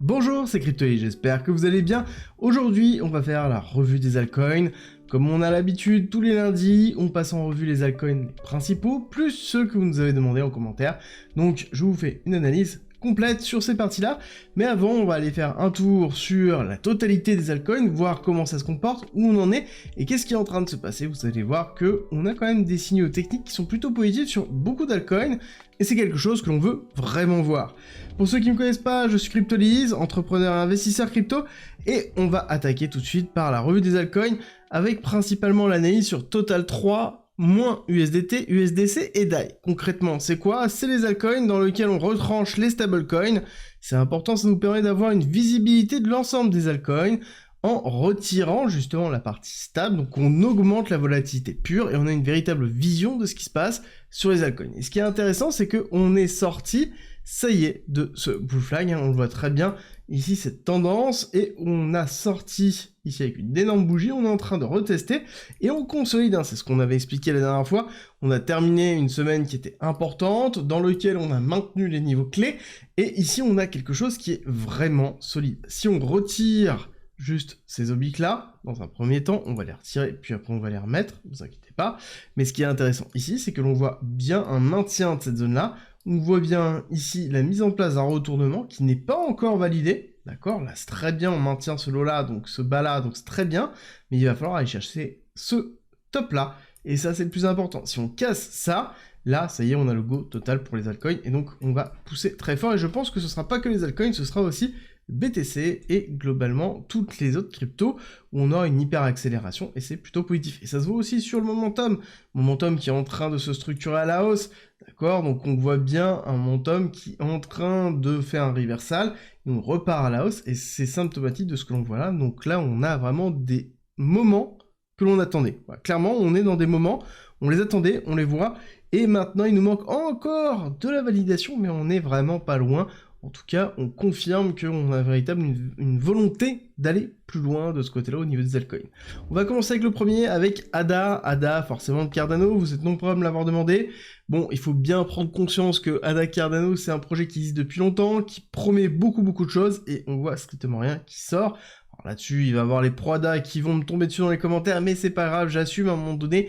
Bonjour, c'est Cryptoï, j'espère que vous allez bien. Aujourd'hui, on va faire la revue des altcoins. Comme on a l'habitude, tous les lundis, on passe en revue les altcoins principaux, plus ceux que vous nous avez demandé en commentaire. Donc, je vous fais une analyse complète sur ces parties-là. Mais avant, on va aller faire un tour sur la totalité des altcoins, voir comment ça se comporte, où on en est, et qu'est-ce qui est en train de se passer. Vous allez voir que on a quand même des signaux techniques qui sont plutôt positifs sur beaucoup d'altcoins, et c'est quelque chose que l'on veut vraiment voir. Pour ceux qui ne me connaissent pas, je suis Cryptolyse, entrepreneur et investisseur crypto, et on va attaquer tout de suite par la revue des altcoins, avec principalement l'analyse sur Total 3, moins USDT, USDC et DAI. Concrètement, c'est quoi? C'est les altcoins dans lesquels on retranche les stablecoins. C'est important, ça nous permet d'avoir une visibilité de l'ensemble des altcoins, en retirant justement la partie stable, donc on augmente la volatilité pure et on a une véritable vision de ce qui se passe sur les altcoins. Et ce qui est intéressant, c'est qu'on est sorti, ça y est, de ce blue flag, on le voit très bien ici, cette tendance, et on a sorti ici avec une énorme bougie, on est en train de retester, et on consolide, c'est ce qu'on avait expliqué la dernière fois, on a terminé une semaine qui était importante, dans laquelle on a maintenu les niveaux clés, et ici on a quelque chose qui est vraiment solide. Si on retire juste ces obliques-là, dans un premier temps, on va les retirer, puis après on va les remettre, ne vous inquiétez pas. Mais ce qui est intéressant ici, c'est que l'on voit bien un maintien de cette zone-là, on voit bien ici la mise en place d'un retournement qui n'est pas encore validé, d'accord? Là c'est très bien, on maintient ce lot-là, donc ce bas-là, donc c'est très bien, mais il va falloir aller chercher ce top-là, et ça c'est le plus important. Si on casse ça, là, ça y est, on a le go total pour les altcoins, et donc on va pousser très fort, et je pense que ce sera pas que les altcoins, ce sera aussi BTC et globalement toutes les autres cryptos où on aura une hyper accélération et c'est plutôt positif. Et ça se voit aussi sur le momentum qui est en train de se structurer à la hausse, d'accord? Donc on voit bien un momentum qui est en train de faire un reversal, et on repart à la hausse et c'est symptomatique de ce que l'on voit là. Donc là on a vraiment des moments que l'on attendait. Voilà, clairement on est dans des moments, on les attendait, on les voit, et maintenant il nous manque encore de la validation, mais on n'est vraiment pas loin. En tout cas, on confirme qu'on a véritablement une volonté d'aller plus loin de ce côté-là au niveau des altcoins. On va commencer avec le premier, avec ADA. ADA, forcément de Cardano, vous êtes nombreux à me l'avoir demandé. Bon, il faut bien prendre conscience que ADA Cardano, c'est un projet qui existe depuis longtemps, qui promet beaucoup de choses, et on voit strictement rien qui sort. Alors là-dessus, il va y avoir les pro ADA qui vont me tomber dessus dans les commentaires, mais c'est pas grave, j'assume à un moment donné.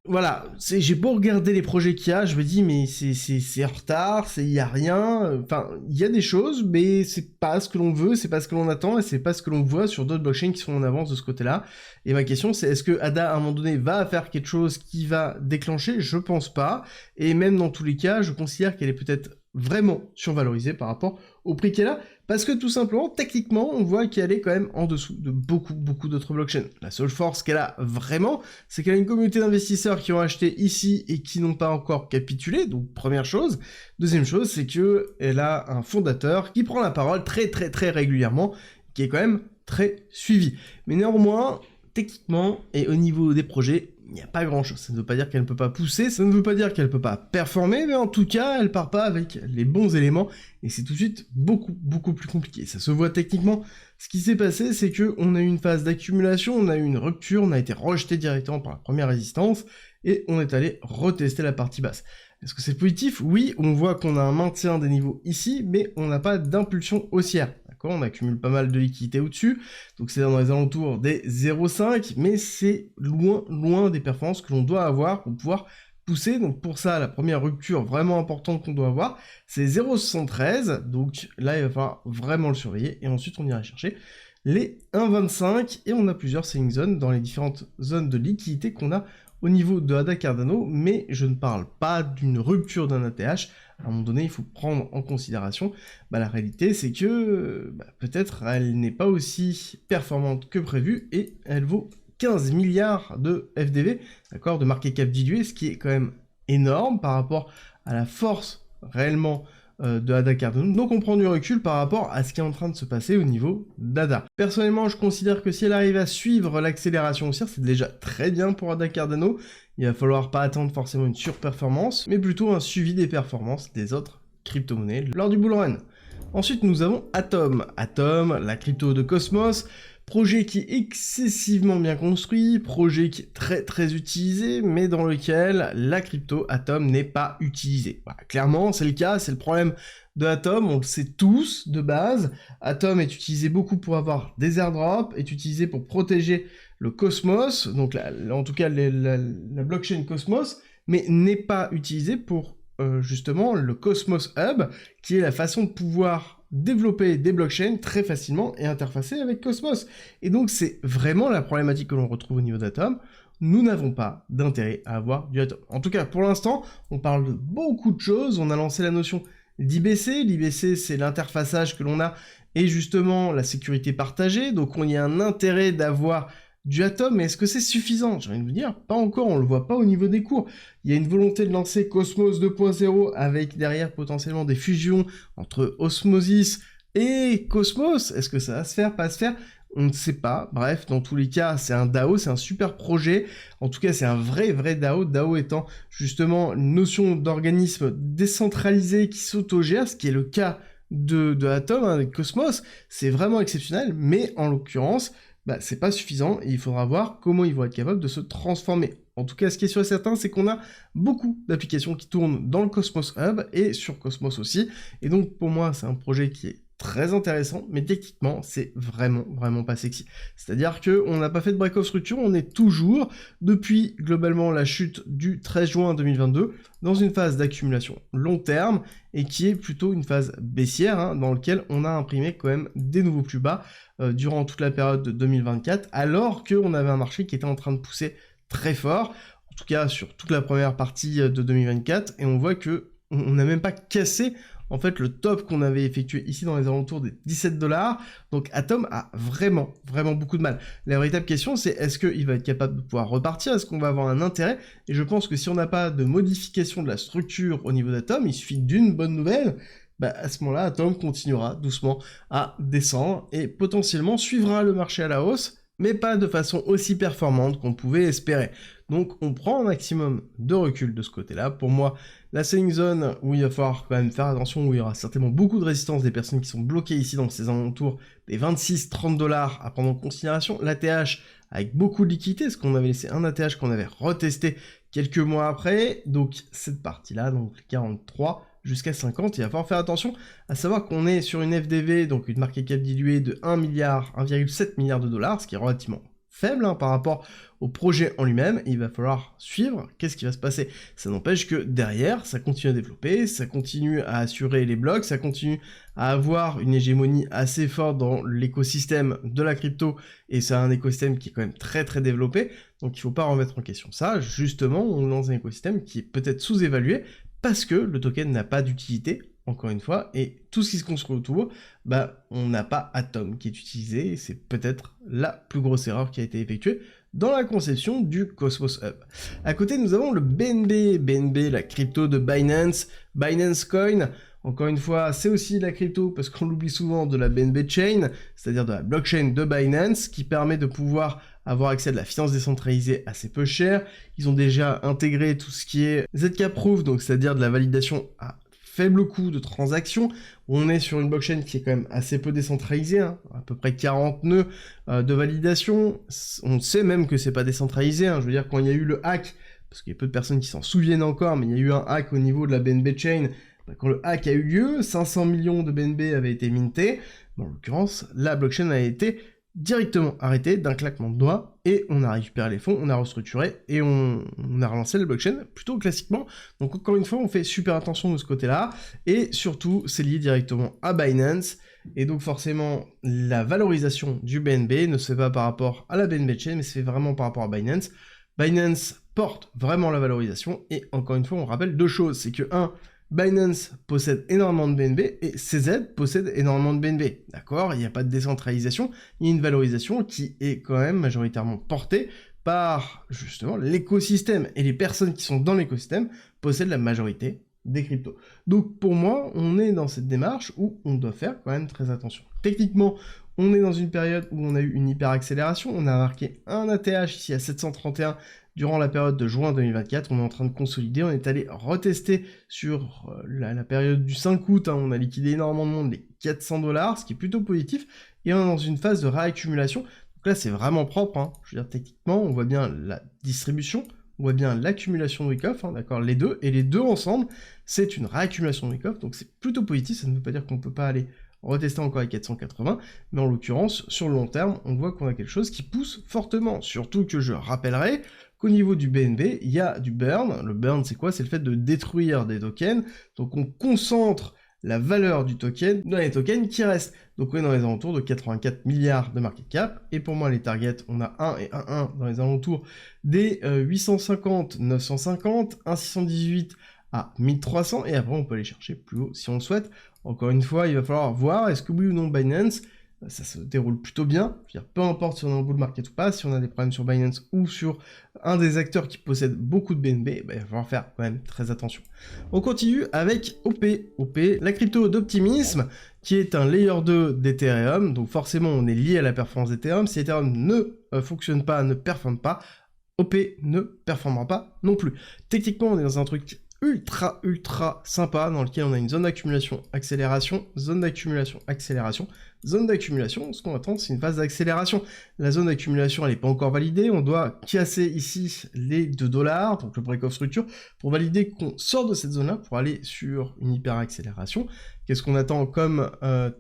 Voilà, j'ai beau regarder les projets qu'il y a, je me dis mais c'est en retard, il y a rien, enfin il y a des choses, mais c'est pas ce que l'on veut, c'est pas ce que l'on attend, et c'est pas ce que l'on voit sur d'autres blockchains qui sont en avance de ce côté-là. Et ma question c'est, est-ce que ADA à un moment donné va faire quelque chose qui va déclencher? Je pense pas, et même dans tous les cas, je considère qu'elle est peut-être vraiment survalorisée par rapport au prix qu'elle a, parce que tout simplement, techniquement, on voit qu'elle est quand même en dessous de beaucoup d'autres blockchains. La seule force qu'elle a vraiment, c'est qu'elle a une communauté d'investisseurs qui ont acheté ici et qui n'ont pas encore capitulé, donc première chose. Deuxième chose, c'est que elle a un fondateur qui prend la parole très régulièrement, qui est quand même très suivi. Mais néanmoins, techniquement, et au niveau des projets, il n'y a pas grand chose. Ça ne veut pas dire qu'elle ne peut pas pousser, ça ne veut pas dire qu'elle ne peut pas performer, mais en tout cas, elle part pas avec les bons éléments, et c'est tout de suite beaucoup plus compliqué. Ça se voit techniquement. Ce qui s'est passé, c'est que on a eu une phase d'accumulation, on a eu une rupture, on a été rejeté directement par la première résistance, et on est allé retester la partie basse. Est-ce que c'est positif? Oui, on voit qu'on a un maintien des niveaux ici, mais on n'a pas d'impulsion haussière. On accumule pas mal de liquidités au-dessus, donc c'est dans les alentours des 0,5, mais c'est loin des performances que l'on doit avoir pour pouvoir pousser. Donc pour ça, la première rupture vraiment importante qu'on doit avoir, c'est 0,73, donc là il va falloir vraiment le surveiller, et ensuite on ira chercher les 1,25, et on a plusieurs selling zones dans les différentes zones de liquidité qu'on a au niveau de ADA Cardano, mais je ne parle pas d'une rupture d'un ATH. À un moment donné, il faut prendre en considération la réalité, c'est que peut-être elle n'est pas aussi performante que prévu, et elle vaut 15 milliards de FDV, d'accord, de market cap dilué, ce qui est quand même énorme par rapport à la force réellement de ADA Cardano. Donc on prend du recul par rapport à ce qui est en train de se passer au niveau d'ADA. Personnellement, je considère que si elle arrive à suivre l'accélération haussière, c'est déjà très bien pour ADA Cardano. Il va falloir pas attendre forcément une surperformance, mais plutôt un suivi des performances des autres crypto-monnaies lors du bull run. Ensuite, nous avons Atom. Atom, la crypto de Cosmos. Projet qui est excessivement bien construit, projet qui est très très utilisé, mais dans lequel la crypto Atom n'est pas utilisée. Voilà, clairement, c'est le cas, c'est le problème de Atom, on le sait tous de base. Atom est utilisé beaucoup pour avoir des airdrops, est utilisé pour protéger le Cosmos, donc en tout cas la blockchain Cosmos, mais n'est pas utilisé pour justement le Cosmos Hub, qui est la façon de pouvoir développer des blockchains très facilement et interfacer avec Cosmos. Et donc c'est vraiment la problématique que l'on retrouve au niveau d'Atom. Nous n'avons pas d'intérêt à avoir du Atom. En tout cas, pour l'instant, on parle de beaucoup de choses. On a lancé la notion d'IBC. L'IBC, c'est l'interfaçage que l'on a et justement la sécurité partagée. Donc on y a un intérêt d'avoir du Atom, mais est-ce que c'est suffisant? J'ai envie de vous dire, pas encore, on le voit pas au niveau des cours. Il y a une volonté de lancer Cosmos 2.0 avec derrière potentiellement des fusions entre Osmosis et Cosmos. Est-ce que ça va se faire, pas se faire? On ne sait pas. Bref, dans tous les cas, c'est un DAO, c'est un super projet. En tout cas, c'est un vrai DAO. DAO étant justement une notion d'organisme décentralisé qui s'autogère, ce qui est le cas de Atom avec Cosmos. C'est vraiment exceptionnel, mais en l'occurrence, c'est pas suffisant et il faudra voir comment ils vont être capables de se transformer. En tout cas, ce qui est sûr et certain, c'est qu'on a beaucoup d'applications qui tournent dans le Cosmos Hub et sur Cosmos aussi. Et donc, pour moi, c'est un projet qui est très intéressant, mais techniquement, c'est vraiment pas sexy. C'est-à-dire qu'on n'a pas fait de break-off structure, on est toujours, depuis globalement la chute du 13 juin 2022, dans une phase d'accumulation long terme, et qui est plutôt une phase baissière, dans laquelle on a imprimé quand même des nouveaux plus bas durant toute la période de 2024, alors qu'on avait un marché qui était en train de pousser très fort, en tout cas sur toute la première partie de 2024, et on voit que on n'a même pas cassé en fait le top qu'on avait effectué ici dans les alentours des 17 $. Donc Atom a vraiment beaucoup de mal. La véritable question, c'est est-ce qu'il va être capable de pouvoir repartir? Est-ce qu'on va avoir un intérêt? Et je pense que si on n'a pas de modification de la structure au niveau d'Atom, il suffit d'une bonne nouvelle, à ce moment-là, Atom continuera doucement à descendre et potentiellement suivra le marché à la hausse, mais pas de façon aussi performante qu'on pouvait espérer. Donc on prend un maximum de recul de ce côté-là. Pour moi, la selling zone où il va falloir quand même faire attention, où il y aura certainement beaucoup de résistance des personnes qui sont bloquées ici dans ces alentours des 26-30 $ à prendre en considération. L'ATH avec beaucoup de liquidité, parce qu'on avait laissé un ATH qu'on avait retesté quelques mois après. Donc cette partie-là, donc 43 jusqu'à 50, il va falloir faire attention à savoir qu'on est sur une FDV, donc une market cap diluée de 1,7 milliard $, ce qui est relativement faible par rapport au projet en lui-même. Il va falloir suivre qu'est-ce qui va se passer. Ça n'empêche que derrière, ça continue à développer, ça continue à assurer les blocs, ça continue à avoir une hégémonie assez forte dans l'écosystème de la crypto, et c'est un écosystème qui est quand même très développé, donc il ne faut pas remettre en question ça. Justement, on lance un écosystème qui est peut-être sous-évalué, parce que le token n'a pas d'utilité, encore une fois, et tout ce qui se construit autour, on n'a pas Atom qui est utilisé, et c'est peut-être la plus grosse erreur qui a été effectuée dans la conception du Cosmos Hub. À côté, nous avons le BNB, la crypto de Binance, Binance Coin. Encore une fois, c'est aussi la crypto, parce qu'on l'oublie souvent, de la BNB Chain, c'est-à-dire de la blockchain de Binance, qui permet de pouvoir avoir accès à de la finance décentralisée assez peu cher. Ils ont déjà intégré tout ce qui est ZK Proof, donc c'est-à-dire de la validation à faible coût de transaction. On est sur une blockchain qui est quand même assez peu décentralisée, à peu près 40 nœuds de validation. On sait même que c'est pas décentralisé, je veux dire, quand il y a eu le hack, parce qu'il y a peu de personnes qui s'en souviennent encore, mais il y a eu un hack au niveau de la BNB Chain. Quand le hack a eu lieu, 500 millions de BNB avaient été mintés. En l'occurrence, la blockchain a été directement arrêtée d'un claquement de doigts, et on a récupéré les fonds, on a restructuré, et on a relancé la blockchain plutôt classiquement. Donc encore une fois, on fait super attention de ce côté-là, et surtout, c'est lié directement à Binance, et donc forcément, la valorisation du BNB ne se fait pas par rapport à la BNB Chain, mais se fait vraiment par rapport à Binance. Binance porte vraiment la valorisation, et encore une fois, on rappelle deux choses, c'est que 1, Binance possède énormément de BNB et CZ possède énormément de BNB. D'accord, il n'y a pas de décentralisation, il y a une valorisation qui est quand même majoritairement portée par justement l'écosystème, et les personnes qui sont dans l'écosystème possèdent la majorité des cryptos. Donc pour moi, on est dans cette démarche où on doit faire quand même très attention. Techniquement, on est dans une période où on a eu une hyper accélération, on a marqué un ATH ici à 731 durant la période de juin 2024, on est en train de consolider, on est allé retester sur la période du 5 août, hein, on a liquidé énormément de monde, les 400$, ce qui est plutôt positif, et on est dans une phase de réaccumulation. Donc là, c'est vraiment propre, hein. Je veux dire, techniquement, on voit bien la distribution, on voit bien l'accumulation de week-off, hein, d'accord, les deux, et les deux ensemble, c'est une réaccumulation de week-off, donc c'est plutôt positif, ça ne veut pas dire qu'on ne peut pas aller retester encore à 480, mais en l'occurrence, sur le long terme, on voit qu'on a quelque chose qui pousse fortement, surtout que je rappellerai qu'au niveau du BNB, il y a du burn. Le burn, c'est quoi? C'est le fait de détruire des tokens, donc on concentre la valeur du token dans les tokens qui restent. Donc on est dans les alentours de 84 milliards de market cap, et pour moi les targets, on a 1 et 1 dans les alentours des 850, 950, 1,618 à 1300, et après on peut aller chercher plus haut si on le souhaite. Encore une fois, il va falloir voir, est-ce que oui ou non Binance, ça se déroule plutôt bien. Je veux dire, peu importe si on est en bull market ou pas, si on a des problèmes sur Binance ou sur un des acteurs qui possède beaucoup de BNB, il va falloir faire quand même très attention. On continue avec OP, la crypto d'optimisme, qui est un layer 2 d'Ethereum, donc forcément on est lié à la performance d'Ethereum. Si Ethereum ne fonctionne pas, ne performe pas, OP ne performera pas non plus. Techniquement, on est dans un truc ultra sympa dans lequel on a une zone d'accumulation, accélération, zone d'accumulation, accélération, zone d'accumulation. Ce qu'on attend, c'est une phase d'accélération. La zone d'accumulation, elle n'est pas encore validée. On doit casser ici les 2$, donc le break of structure, pour valider qu'on sort de cette zone-là pour aller sur une hyper accélération. Qu'est-ce qu'on attend comme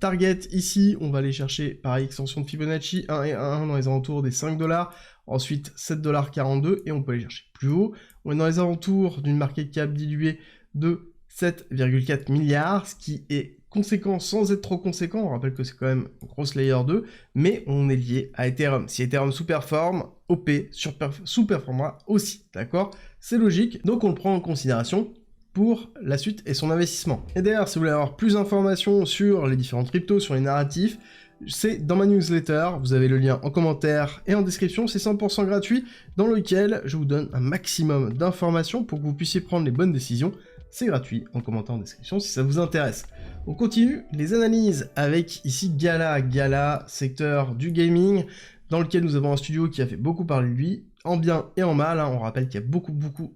target ici? On va aller chercher, pareil, extension de Fibonacci, 1 et 1 dans les alentours des 5$. Ensuite 7,42$ et on peut aller chercher plus haut. On est dans les alentours d'une market cap diluée de 7,4 milliards, ce qui est conséquent sans être trop conséquent. On rappelle que c'est quand même une grosse layer 2, mais on est lié à Ethereum. Si Ethereum sous-performe, OP sous-performera aussi, d'accord? C'est logique, donc on le prend en considération pour la suite et son investissement. Et d'ailleurs, si vous voulez avoir plus d'informations sur les différentes cryptos, sur les narratifs, c'est dans ma newsletter, vous avez le lien en commentaire et en description, c'est 100% gratuit, dans lequel je vous donne un maximum d'informations pour que vous puissiez prendre les bonnes décisions. C'est gratuit, en commentaire en description si ça vous intéresse. On continue les analyses avec ici Gala, secteur du gaming, dans lequel nous avons un studio qui a fait beaucoup parler de lui, en bien et en mal, hein. On rappelle qu'il y a beaucoup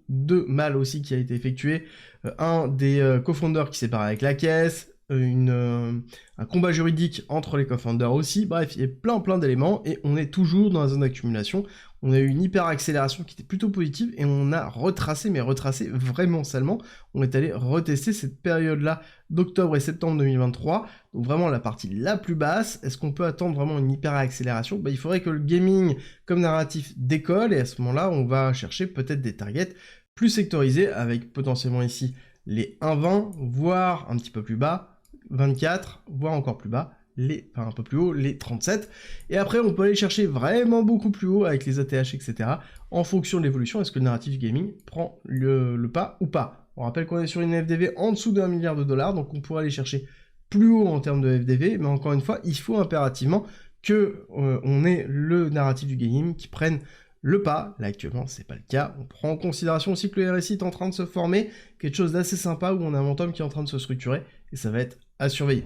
de mal aussi qui a été effectué. Un des co-founders qui s'est barré avec la caisse, un combat juridique entre les co-founders aussi, bref, il y a plein d'éléments, et on est toujours dans la zone d'accumulation. On a eu une hyper accélération qui était plutôt positive, et on a retracé, mais retracé vraiment salement. On est allé retester cette période-là d'octobre et septembre 2023, donc vraiment la partie la plus basse. Est-ce qu'on peut attendre vraiment une hyper accélération? Il faudrait que le gaming comme narratif décolle, et à ce moment-là, on va chercher peut-être des targets plus sectorisés, avec potentiellement ici les 1,20, voire un petit peu plus bas, 24, voire encore plus bas, un peu plus haut, les 37. Et après, on peut aller chercher vraiment beaucoup plus haut avec les ATH, etc. En fonction de l'évolution, est-ce que le narratif du gaming prend le pas ou pas? On rappelle qu'on est sur une FDV en dessous d'1 milliard de dollars, donc on pourrait aller chercher plus haut en termes de FDV, mais encore une fois, il faut impérativement que on ait le narratif du gaming qui prenne le pas. Là actuellement c'est pas le cas, on prend en considération aussi que le RSI est en train de se former, quelque chose d'assez sympa où on a un momentum qui est en train de se structurer, et ça va être à surveiller.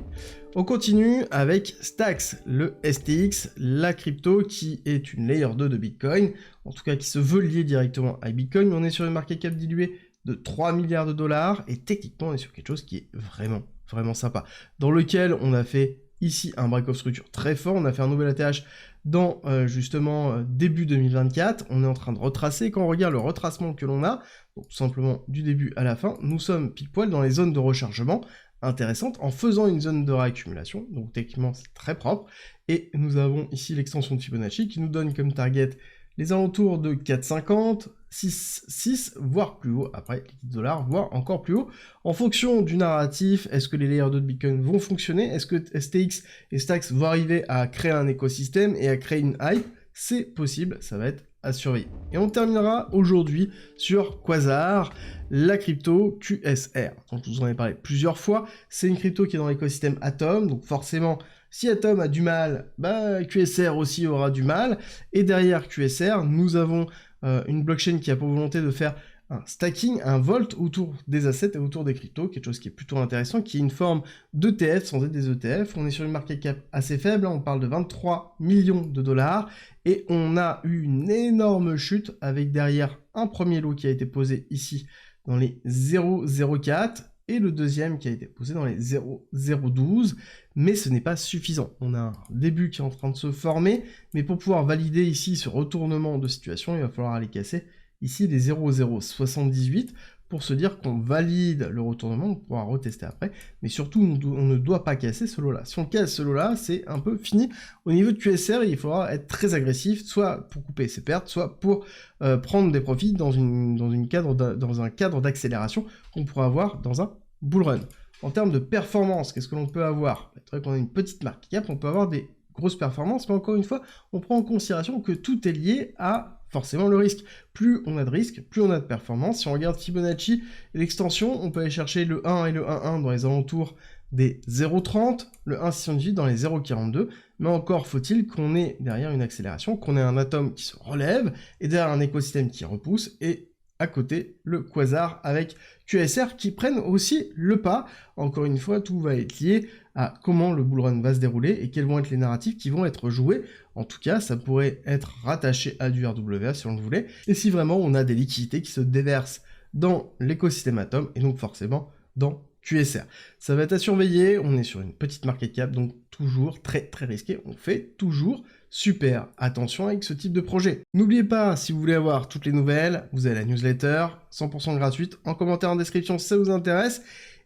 On continue avec Stacks, le STX, la crypto qui est une layer 2 de Bitcoin, en tout cas qui se veut lier directement à Bitcoin, mais on est sur une market cap diluée de 3 milliards de dollars, et techniquement on est sur quelque chose qui est vraiment sympa, dans lequel on a fait ici un break of structure très fort, on a fait un nouvel ATH dans justement début 2024, on est en train de retracer. Quand on regarde le retracement que l'on a, donc tout simplement du début à la fin, nous sommes pile poil dans les zones de rechargement intéressantes en faisant une zone de réaccumulation, donc techniquement c'est très propre, et nous avons ici l'extension de Fibonacci qui nous donne comme target les alentours de 4,50, 6, voire plus haut, après les $, voire encore plus haut, en fonction du narratif. Est-ce que les layers 2 de Bitcoin vont fonctionner? Est-ce que STX et Stacks vont arriver à créer un écosystème et à créer une hype? C'est possible, ça va être à surveiller. Et on terminera aujourd'hui sur Quasar, la crypto QSR. Donc je vous en ai parlé plusieurs fois, c'est une crypto qui est dans l'écosystème Atom, donc forcément, si Atom a du mal, QSR aussi aura du mal, et derrière QSR, nous avons une blockchain qui a pour volonté de faire un stacking, un volt autour des assets et autour des cryptos, quelque chose qui est plutôt intéressant, qui est une forme d'ETF sans être des ETF. On est sur une market cap assez faible, on parle de 23 millions de dollars, et on a eu une énorme chute avec derrière un premier lot qui a été posé ici dans les 0,04 et le deuxième qui a été posé dans les 0,012, mais ce n'est pas suffisant. On a un début qui est en train de se former, mais pour pouvoir valider ici ce retournement de situation, il va falloir aller casser ici les 0,078 pour se dire qu'on valide le retournement, on pourra retester après, mais surtout on ne doit pas casser ce lot-là. Si on casse ce lot-là, c'est un peu fini. Au niveau de QSR, il faudra être très agressif, soit pour couper ses pertes, soit pour prendre des profits dans un cadre d'accélération qu'on pourra avoir dans un bull run. En termes de performance, qu'est-ce que l'on peut avoir? C'est vrai qu'on a une petite market cap, on peut avoir des grosses performances, mais encore une fois, on prend en considération que tout est lié à forcément le risque. Plus on a de risque, plus on a de performance. Si on regarde Fibonacci et l'extension, on peut aller chercher le 1 et le 1,1 dans les alentours des 0,30, le 1,618 dans les 0,42, mais encore faut-il qu'on ait derrière une accélération, qu'on ait un atome qui se relève, et derrière un écosystème qui repousse, et à côté, le quasar avec QSR qui prennent aussi le pas. Encore une fois, tout va être lié à comment le bull run va se dérouler et quels vont être les narratifs qui vont être joués. En tout cas, ça pourrait être rattaché à du RWA si on le voulait. Et si vraiment on a des liquidités qui se déversent dans l'écosystème Atom et donc forcément dans QSR. Ça va être à surveiller, on est sur une petite market cap, donc toujours très risqué, on fait toujours super attention avec ce type de projet. N'oubliez pas, si vous voulez avoir toutes les nouvelles, vous avez la newsletter, 100% gratuite, en commentaire en description si ça vous intéresse.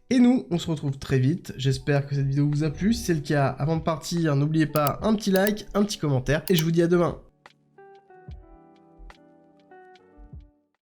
Et nous, on se retrouve très vite, j'espère que cette vidéo vous a plu, si c'est le cas, avant de partir, n'oubliez pas un petit like, un petit commentaire, et je vous dis à demain.